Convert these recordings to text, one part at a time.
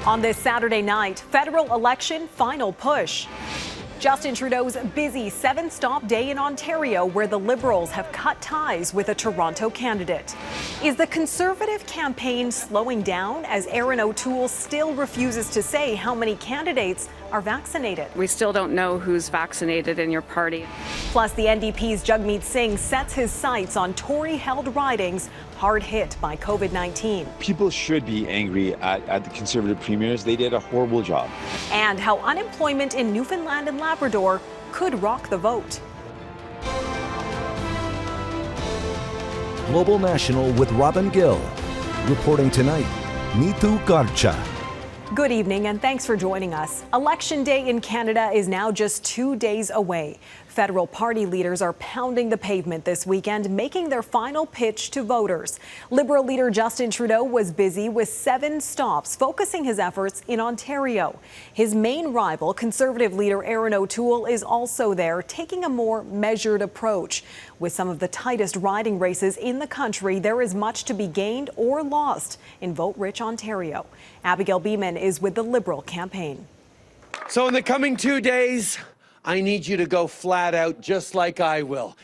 On this Saturday night, federal election final push. Justin Trudeau's busy 7-stop day in Ontario, where the Liberals have cut ties with a Toronto candidate. Is the Conservative campaign slowing down as Erin Otoole still refuses to say how many candidates are vaccinated? We still don't know who's vaccinated in your party. Plus, the NDP's Jagmeet Singh sets his sights on Tory-held ridings hard hit by COVID-19. People should be angry at the Conservative premiers. They did a horrible job. And how unemployment in Newfoundland and Labrador could rock the vote. Global National with Robin Gill. Reporting tonight, Neetu Garcha. Good evening and thanks for joining us. Election Day in Canada is now just 2 days away. Federal party leaders are pounding the pavement this weekend, making their final pitch to voters. Liberal leader Justin Trudeau was busy with 7 stops, focusing his efforts in Ontario. His main rival, Conservative leader Erin Otoole, is also there, taking a more measured approach. With some of the tightest riding races in the country, there is much to be gained or lost in vote-rich Ontario. Abigail Bimman is with the Liberal campaign. So in the coming 2 days, I need you to go flat out just like I will.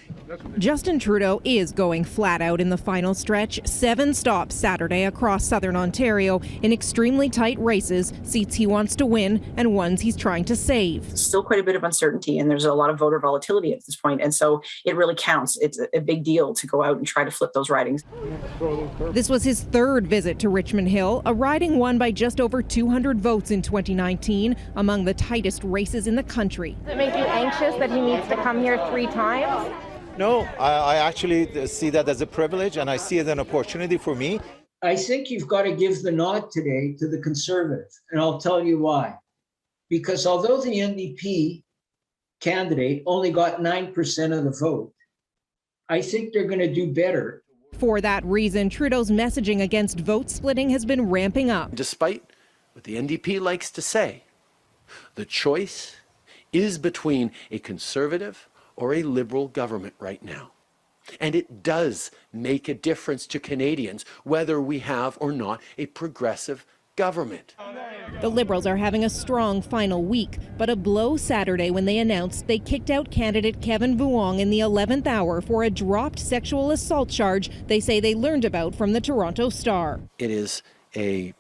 Justin Trudeau is going flat out in the final stretch. 7 stops Saturday across southern Ontario in extremely tight races, seats he wants to win and ones he's trying to save. Still quite a bit of uncertainty and there's a lot of voter volatility at this point. And so it really counts. It's a big deal to go out and try to flip those ridings. This was his 3rd visit to Richmond Hill, a riding won by just over 200 votes in 2019, among the tightest races in the country. Does it make you anxious that he needs to come here 3 times? No, I actually see that as a privilege and I see it as an opportunity for me. I think you've got to give the nod today to the Conservative, and I'll tell you why. Because although the NDP candidate only got 9% of the vote, I think they're going to do better. For that reason, Trudeau's messaging against vote splitting has been ramping up. Despite what the NDP likes to say, the choice is between a Conservative or a Liberal government right now. And it does make a difference to Canadians whether we have or not a progressive government. The Liberals are having a strong final week, but a blow Saturday when they announced they kicked out candidate Kevin Vuong in the 11th hour for a dropped sexual assault charge they say they learned about from the Toronto Star. It is a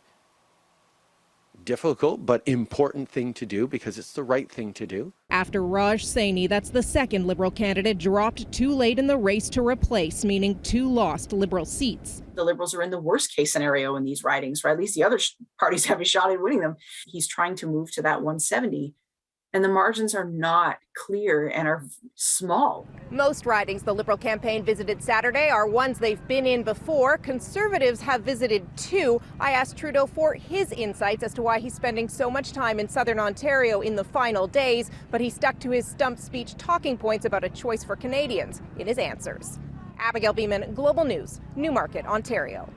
difficult but important thing to do because it's the right thing to do. After Raj Saini, that's the 2nd Liberal candidate dropped too late in the race to replace, meaning 2 lost Liberal seats. The Liberals are in the worst case scenario in these ridings, or at least the other parties have a shot at winning them. He's trying to move to that 170. And the margins are not clear and are small. Most ridings the Liberal campaign visited Saturday are ones they've been in before. Conservatives have visited 2. I asked Trudeau for his insights as to why he's spending so much time in southern Ontario in the final days, but he stuck to his stump speech talking points about a choice for Canadians in his answers. Abigail Bimman, Global News, Newmarket, Ontario.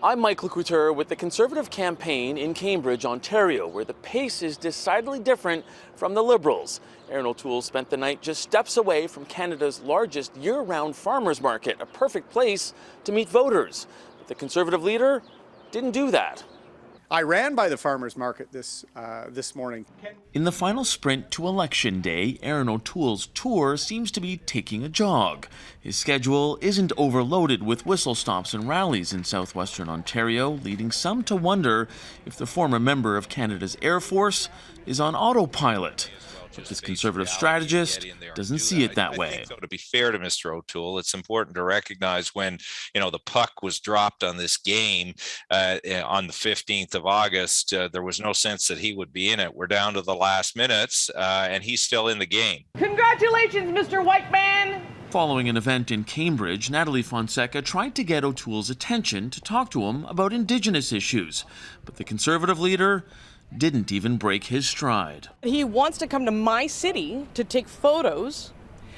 I'm Michael Couteur with the Conservative campaign in Cambridge, Ontario, where the pace is decidedly different from the Liberals. Erin Otoole spent the night just steps away from Canada's largest year-round farmers market, a perfect place to meet voters. But the Conservative leader didn't do that. I ran by the farmers market this morning. In the final sprint to Election Day, Erin Otoole's tour seems to be taking a jog. His schedule isn't overloaded with whistle stops and rallies in southwestern Ontario, leading some to wonder if the former member of Canada's Air Force is on autopilot. But this Conservative strategist doesn't see it that way. To be fair to Mr. Otoole, it's important to recognize when, the puck was dropped on this game on the 15th of August, there was no sense that he would be in it. We're down to the last minutes, and he's still in the game. Congratulations, Mr. White Man! Following an event in Cambridge, Natalie Fonseca tried to get Otoole's attention to talk to him about Indigenous issues. But the Conservative leader didn't even break his stride. He wants to come to my city to take photos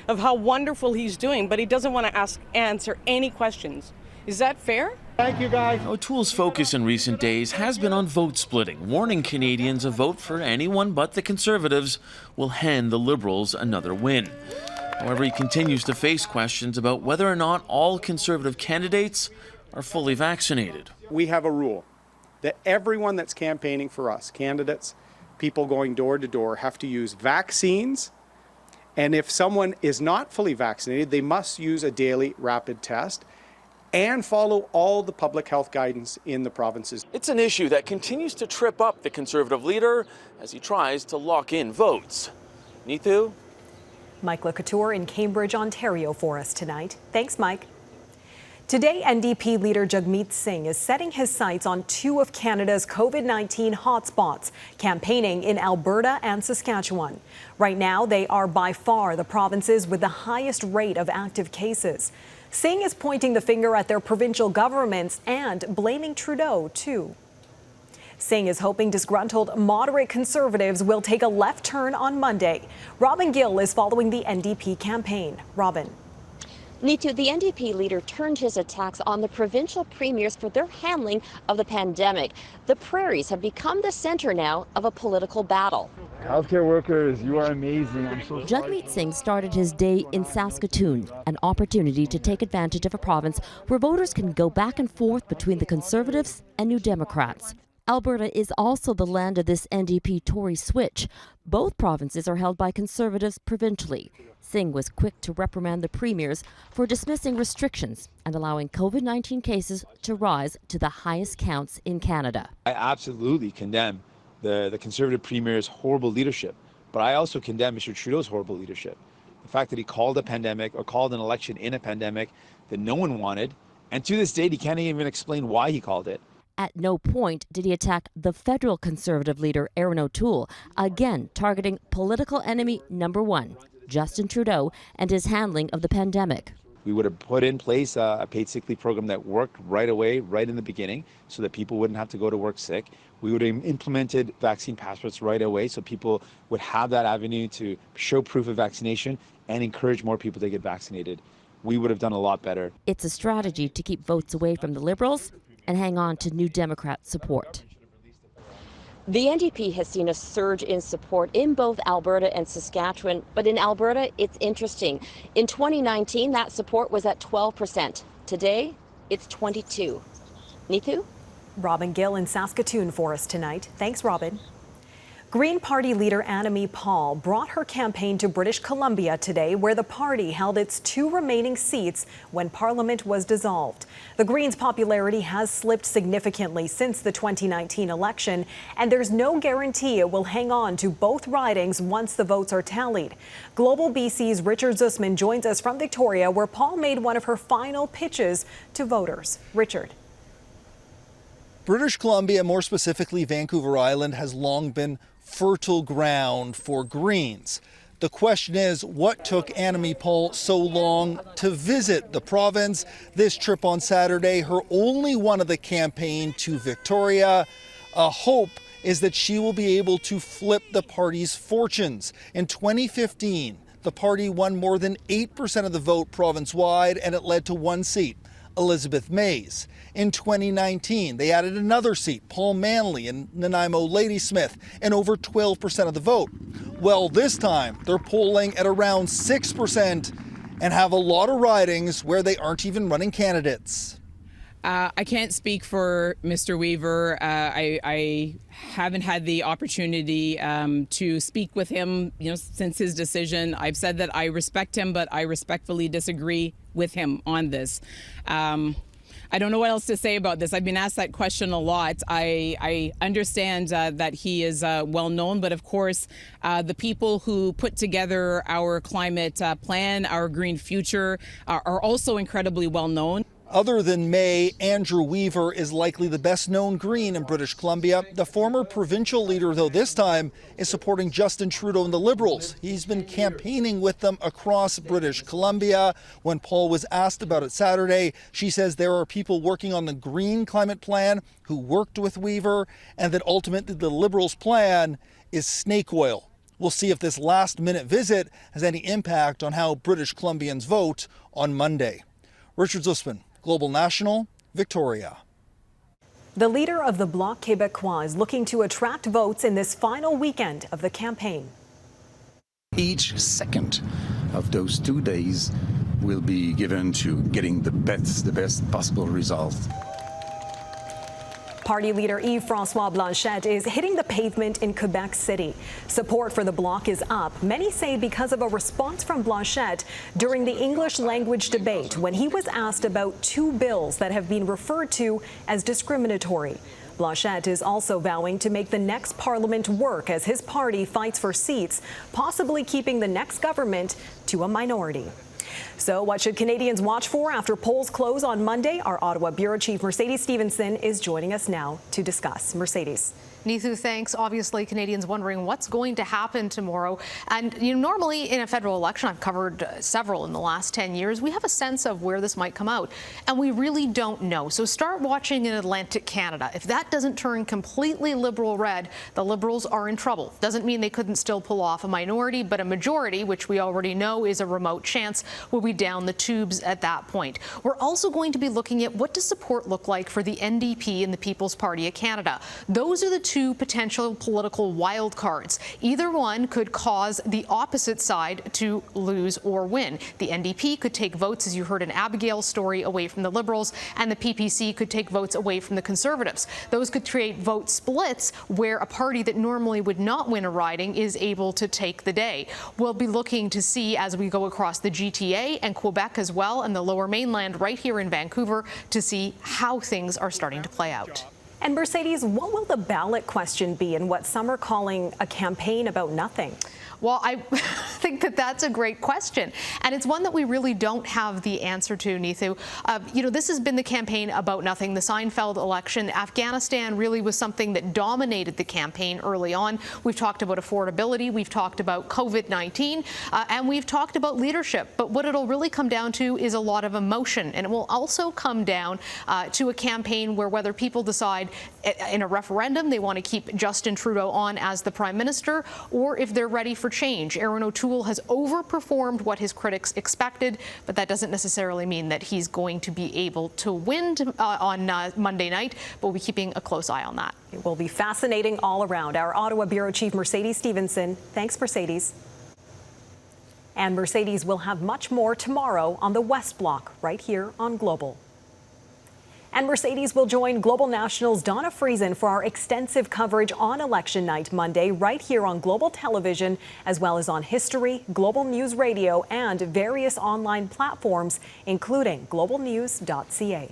of how wonderful he's doing, but he doesn't want to answer any questions. Is that fair? Thank you, guys. Otoole's focus in recent days has been on vote splitting, warning Canadians a vote for anyone but the Conservatives will hand the Liberals another win. However, he continues to face questions about whether or not all Conservative candidates are fully vaccinated. We have a rule. that everyone that's campaigning for us, candidates, people going door to door, have to use vaccines. And if someone is not fully vaccinated, they must use a daily rapid test and follow all the public health guidance in the provinces. It's an issue that continues to trip up the Conservative leader as he tries to lock in votes. Neetu? Mike Couteur in Cambridge, Ontario for us tonight. Thanks, Mike. Today, NDP leader Jagmeet Singh is setting his sights on two of Canada's COVID-19 hotspots, campaigning in Alberta and Saskatchewan. Right now, they are by far the provinces with the highest rate of active cases. Singh is pointing the finger at their provincial governments and blaming Trudeau, too. Singh is hoping disgruntled moderate Conservatives will take a left turn on Monday. Robin Gill is following the NDP campaign. Robin. Neetu, the NDP leader turned his attacks on the provincial premiers for their handling of the pandemic. The prairies have become the center now of a political battle. Healthcare workers, you are amazing. I'm so Jagmeet Singh started his day in Saskatoon, an opportunity to take advantage of a province where voters can go back and forth between the Conservatives and New Democrats. Alberta is also the land of this NDP-Tory switch. Both provinces are held by Conservatives provincially. Singh was quick to reprimand the premiers for dismissing restrictions and allowing COVID-19 cases to rise to the highest counts in Canada. I absolutely condemn the Conservative Premier's horrible leadership, but I also condemn Mr. Trudeau's horrible leadership. The fact that he called a pandemic or called an election in a pandemic that no one wanted, and to this date he can't even explain why he called it. At no point did he attack the federal Conservative leader, Erin Otoole, again targeting political enemy number one, Justin Trudeau, and his handling of the pandemic. We would have put in place a paid sick leave program that worked right away, right in the beginning, so that people wouldn't have to go to work sick. We would have implemented vaccine passports right away so people would have that avenue to show proof of vaccination and encourage more people to get vaccinated. We would have done a lot better. It's a strategy to keep votes away from the Liberals and hang on to New Democrat support. The NDP has seen a surge in support in both Alberta and Saskatchewan, but in Alberta, it's interesting. In 2019, that support was at 12%. Today, it's 22%. Neetu? Robin Gill in Saskatoon for us tonight. Thanks, Robin. Green Party leader Annamie Paul brought her campaign to British Columbia today, where the party held its two remaining seats when Parliament was dissolved. The Greens' popularity has slipped significantly since the 2019 election, and there's no guarantee it will hang on to both ridings once the votes are tallied. Global BC's Richard Zussman joins us from Victoria, where Paul made one of her final pitches to voters. Richard. British Columbia, more specifically Vancouver Island, has long been fertile ground for Greens. The question is, what took Annamie Paul so long to visit the province? This trip on Saturday, her only one of the campaign to Victoria. A hope is that she will be able to flip the party's fortunes. In 2015, the party won more than 8% of the vote province-wide, and it led to one seat, Elizabeth May's. In 2019, they added another seat, Paul Manley and Nanaimo Ladysmith, and over 12% of the vote. Well, this time, they're polling at around 6% and have a lot of ridings where they aren't even running candidates. I can't speak for Mr. Weaver. I haven't had the opportunity to speak with him, since his decision. I've said that I respect him, but I respectfully disagree with him on this. I don't know what else to say about this. I've been asked that question a lot. I understand that he is well known, but of course, the people who put together our climate plan, our green future, are also incredibly well known. Other than May, Andrew Weaver is likely the best-known Green in British Columbia. The former provincial leader, though, this time is supporting Justin Trudeau and the Liberals. He's been campaigning with them across British Columbia. When Paul was asked about it Saturday, she says there are people working on the Green climate plan who worked with Weaver, and that ultimately the Liberals' plan is snake oil. We'll see if this last-minute visit has any impact on how British Columbians vote on Monday. Richard Zussman, Global National, Victoria. The leader of the Bloc Québécois is looking to attract votes in this final weekend of the campaign. Each second of those 2 days will be given to getting the best possible result. Party leader Yves-François Blanchet is hitting the pavement in Quebec City. Support for the bloc is up. Many say because of a response from Blanchet during the English language debate when he was asked about 2 bills that have been referred to as discriminatory. Blanchet is also vowing to make the next parliament work as his party fights for seats, possibly keeping the next government to a minority. So what should Canadians watch for after polls close on Monday? Our Ottawa Bureau Chief Mercedes Stephenson is joining us now to discuss. Mercedes. Neithu, thanks. Obviously, Canadians wondering what's going to happen tomorrow. And normally in a federal election, I've covered several in the last 10 years, we have a sense of where this might come out. And we really don't know. So start watching in Atlantic Canada. If that doesn't turn completely Liberal red, the Liberals are in trouble. Doesn't mean they couldn't still pull off a minority, but a majority, which we already know is a remote chance, will be down the tubes at that point. We're also going to be looking at what does support look like for the NDP and the People's Party of Canada. Those are the 2 potential political wild cards. Either one could cause the opposite side to lose or win. The NDP could take votes, as you heard in Abigail's story, away from the Liberals, and the PPC could take votes away from the Conservatives. Those could create vote splits where a party that normally would not win a riding is able to take the day. We'll be looking to see as we go across the GTA and Quebec as well, and the Lower Mainland right here in Vancouver, to see how things are starting to play out. And Mercedes, what will the ballot question be in what some are calling a campaign about nothing? Well, I think that that's a great question. And it's one that we really don't have the answer to, Neithu. This has been the campaign about nothing. The Seinfeld election, Afghanistan really was something that dominated the campaign early on. We've talked about affordability. We've talked about COVID-19. And we've talked about leadership. But what it'll really come down to is a lot of emotion. And it will also come down to a campaign where whether people decide in a referendum they want to keep Justin Trudeau on as the Prime Minister, or if they're ready for change. Erin Otoole has overperformed what his critics expected, but that doesn't necessarily mean that he's going to be able to win on Monday night, but we'll be keeping a close eye on that. It will be fascinating all around. Our Ottawa Bureau Chief Mercedes Stephenson. Thanks, Mercedes. And Mercedes will have much more tomorrow on the West Block right here on Global. And Mercedes will join Global National's Donna Friesen for our extensive coverage on election night Monday right here on Global Television, as well as on History, Global News Radio, and various online platforms, including globalnews.ca.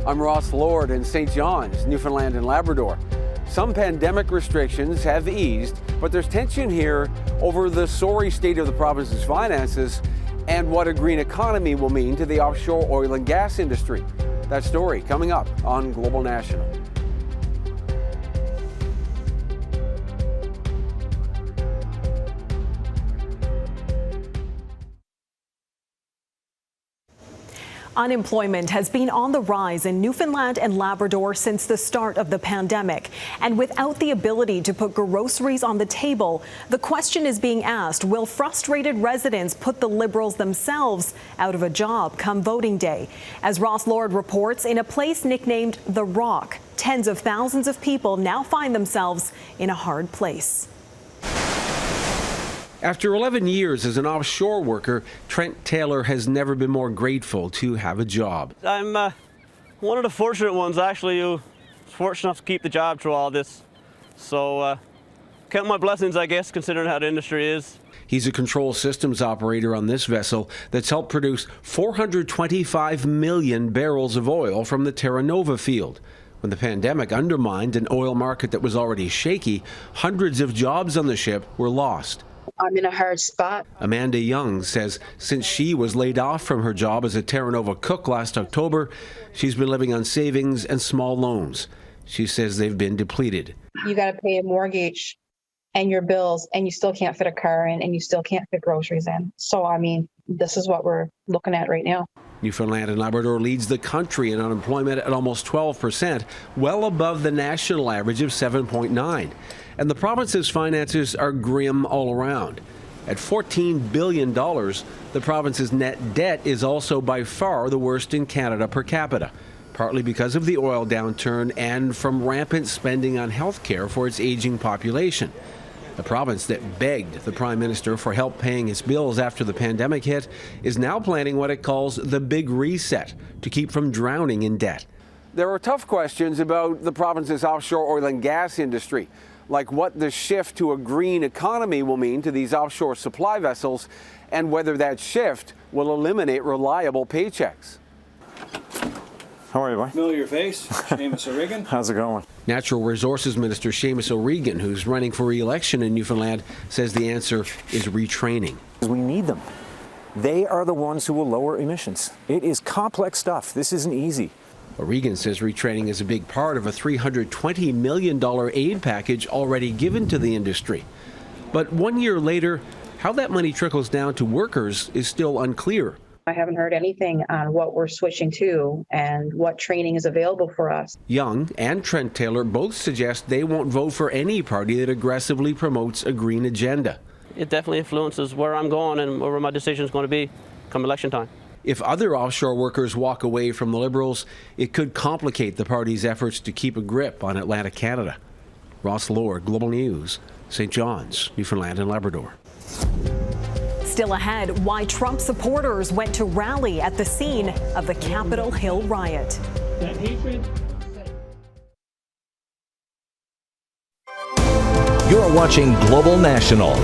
I'm Ross Lord in St. John's, Newfoundland and Labrador. Some pandemic restrictions have eased, but there's tension here over the sorry state of the province's finances and what a green economy will mean to the offshore oil and gas industry. That story coming up on Global National. Unemployment has been on the rise in Newfoundland and Labrador since the start of the pandemic. And without the ability to put groceries on the table, the question is being asked, will frustrated residents put the Liberals themselves out of a job come voting day? As Ross Lord reports, in a place nicknamed The Rock, tens of thousands of people now find themselves in a hard place. After 11 years as an offshore worker, Trent Taylor has never been more grateful to have a job. I'm one of the fortunate ones, actually, who was fortunate enough to keep the job through all this. So count my blessings, I guess, considering how the industry is. He's a control systems operator on this vessel that's helped produce 425 million barrels of oil from the Terra Nova field. When the pandemic undermined an oil market that was already shaky, hundreds of jobs on the ship were lost. I'm in a hard spot. Amanda Young says since she was laid off from her job as a Terra Nova cook last October, she's been living on savings and small loans. She says they've been depleted. You got to pay a mortgage and your bills, and you still can't fit a car in, and you still can't fit groceries in. So, I mean, this is what we're looking at right now. Newfoundland and Labrador leads the country in unemployment at almost 12%, well above the national average of 7.9%. And the province's finances are grim all around. At $14 billion, the province's net debt is also by far the worst in Canada per capita, partly because of the oil downturn and from rampant spending on health care for its aging population. The province that begged the Prime Minister for help paying its bills after the pandemic hit is now planning what it calls the Big Reset to keep from drowning in debt. There are tough questions about the province's offshore oil and gas industry, like what the shift to a green economy will mean to these offshore supply vessels and whether that shift will eliminate reliable paychecks. How are you, boy? Familiar face, Seamus O'Regan. How's it going? Natural Resources Minister Seamus O'Regan, who's running for re-election in Newfoundland, says the answer is retraining. We need them. They are the ones who will lower emissions. It is complex stuff. This isn't easy. O'Regan says retraining is a big part of a $320 million aid package already given to the industry. But 1 year later, how that money trickles down to workers is still unclear. I haven't heard anything on what we're switching to and what training is available for us. Young and Trent Taylor both suggest they won't vote for any party that aggressively promotes a green agenda. It definitely influences where I'm going and where my decision is going to be come election time. If other offshore workers walk away from the Liberals, it could complicate the party's efforts to keep a grip on Atlantic Canada. Ross Lord, Global News, St. John's, Newfoundland and Labrador. Still ahead, why Trump supporters went to rally at the scene of the Capitol Hill riot. You're watching Global National.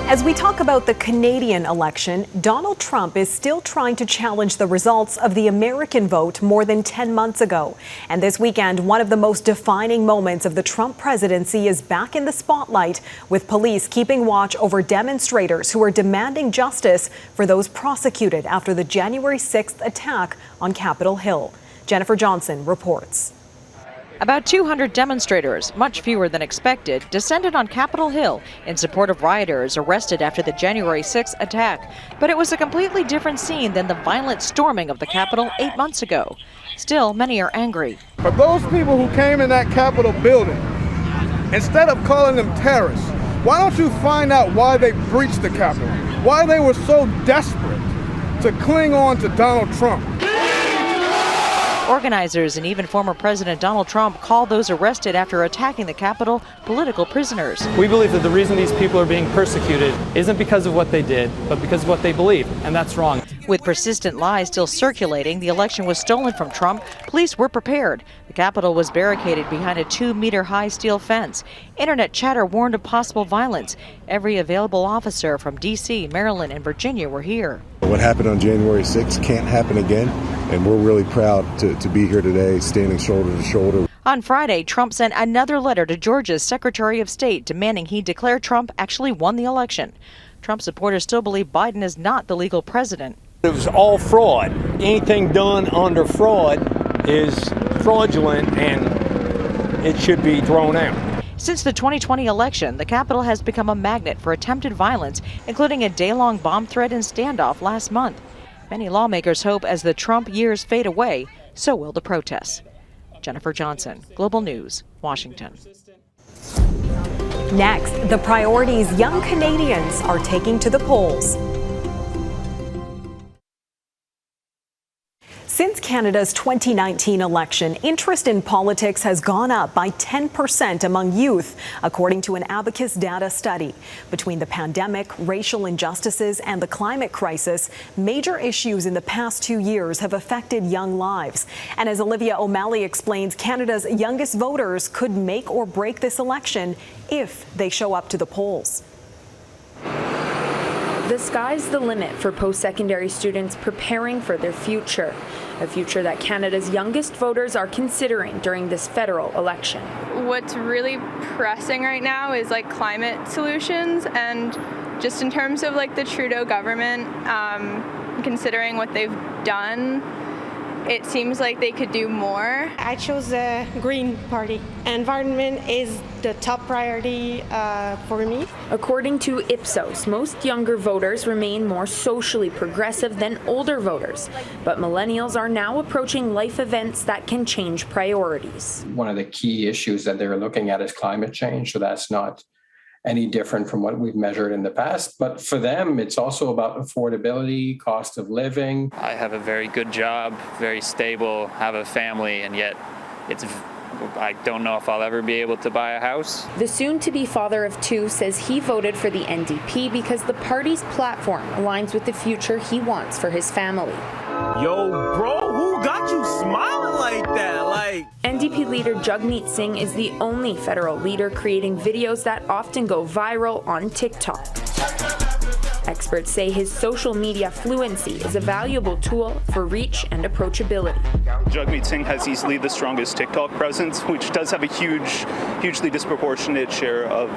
As we talk about the Canadian election, Donald Trump is still trying to challenge the results of the American vote more than 10 months ago. And this weekend, one of the most defining moments of the Trump presidency is back in the spotlight, with police keeping watch over demonstrators who are demanding justice for those prosecuted after the January 6th attack on Capitol Hill. Jennifer Johnson reports. About 200 demonstrators, much fewer than expected, descended on Capitol Hill in support of rioters arrested after the January 6th attack. But it was a completely different scene than the violent storming of the Capitol 8 months ago. Still, many are angry. For those people who came in that Capitol building, instead of calling them terrorists, why don't you find out why they breached the Capitol? Why they were so desperate to cling on to Donald Trump? Organizers and even former President Donald Trump called those arrested after attacking the Capitol political prisoners. We believe that the reason these people are being persecuted isn't because of what they did, but because of what they believe, and that's wrong. With persistent lies still circulating, the election was stolen from Trump. Police were prepared. The Capitol was barricaded behind a 2-meter-high steel fence. Internet chatter warned of possible violence. Every available officer from D.C., Maryland, and Virginia were here. What happened on January 6th can't happen again, and we're really proud to be here today, standing shoulder to shoulder. On Friday, Trump sent another letter to Georgia's Secretary of State demanding he declare Trump actually won the election. Trump supporters still believe Biden is not the legal president. It was all fraud. Anything done under fraud is fraudulent, and it should be thrown out. Since the 2020 election, the Capitol has become a magnet for attempted violence, including a day-long bomb threat and standoff last month. Many lawmakers hope as the Trump years fade away, so will the protests. Jennifer Johnson, Global News, Washington. Next, the priorities young Canadians are taking to the polls. Since Canada's 2019 election, interest in politics has gone up by 10% among youth, according to an Abacus data study. Between the pandemic, racial injustices, and the climate crisis, major issues in the past 2 years have affected young lives. And as Olivia O'Malley explains, Canada's youngest voters could make or break this election if they show up to the polls. The sky's the limit for post-secondary students preparing for their future, a future that Canada's youngest voters are considering during this federal election. What's really pressing right now is like climate solutions, and just in terms of like the Trudeau government, considering what they've done, it seems like they could do more. I chose the Green Party. Environment is the top priority for me. According to Ipsos, most younger voters remain more socially progressive than older voters. But millennials are now approaching life events that can change priorities. One of the key issues that they're looking at is climate change. So that's not any different from what we've measured in the past. But for them, it's also about affordability, cost of living. I have a very good job, very stable, have a family, and yet it's I don't know if I'll ever be able to buy a house. The soon-to-be father of two says he voted for the NDP because the party's platform aligns with the future he wants for his family. Yo, bro, who got you smiling like that? NDP leader Jagmeet Singh is the only federal leader creating videos that often go viral on TikTok. Experts say his social media fluency is a valuable tool for reach and approachability. Jagmeet Singh has easily the strongest TikTok presence, which does have a hugely disproportionate share of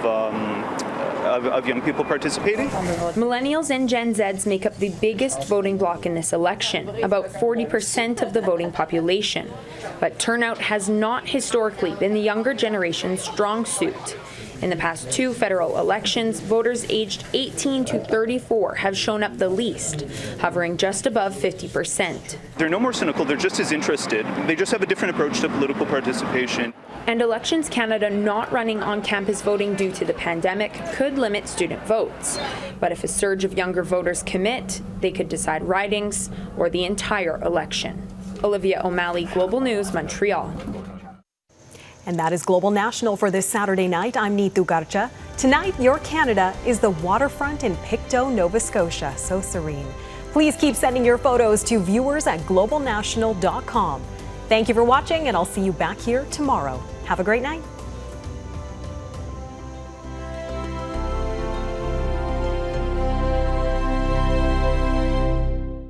young people participating. Millennials and Gen Zs make up the biggest voting bloc in this election, about 40% of the voting population. But turnout has not historically been the younger generation's strong suit. In the past two federal elections, voters aged 18 to 34 have shown up the least, hovering just above 50%. They're no more cynical, they're just as interested. They just have a different approach to political participation. And Elections Canada not running on-campus voting due to the pandemic could limit student votes. But if a surge of younger voters commit, they could decide ridings or the entire election. Olivia O'Malley, Global News, Montreal. And that is Global National for this Saturday night. I'm Neetu Garcha. Tonight, your Canada is the waterfront in Pictou, Nova Scotia. So serene. Please keep sending your photos to viewers@globalnational.com. Thank you for watching, and I'll see you back here tomorrow. Have a great night.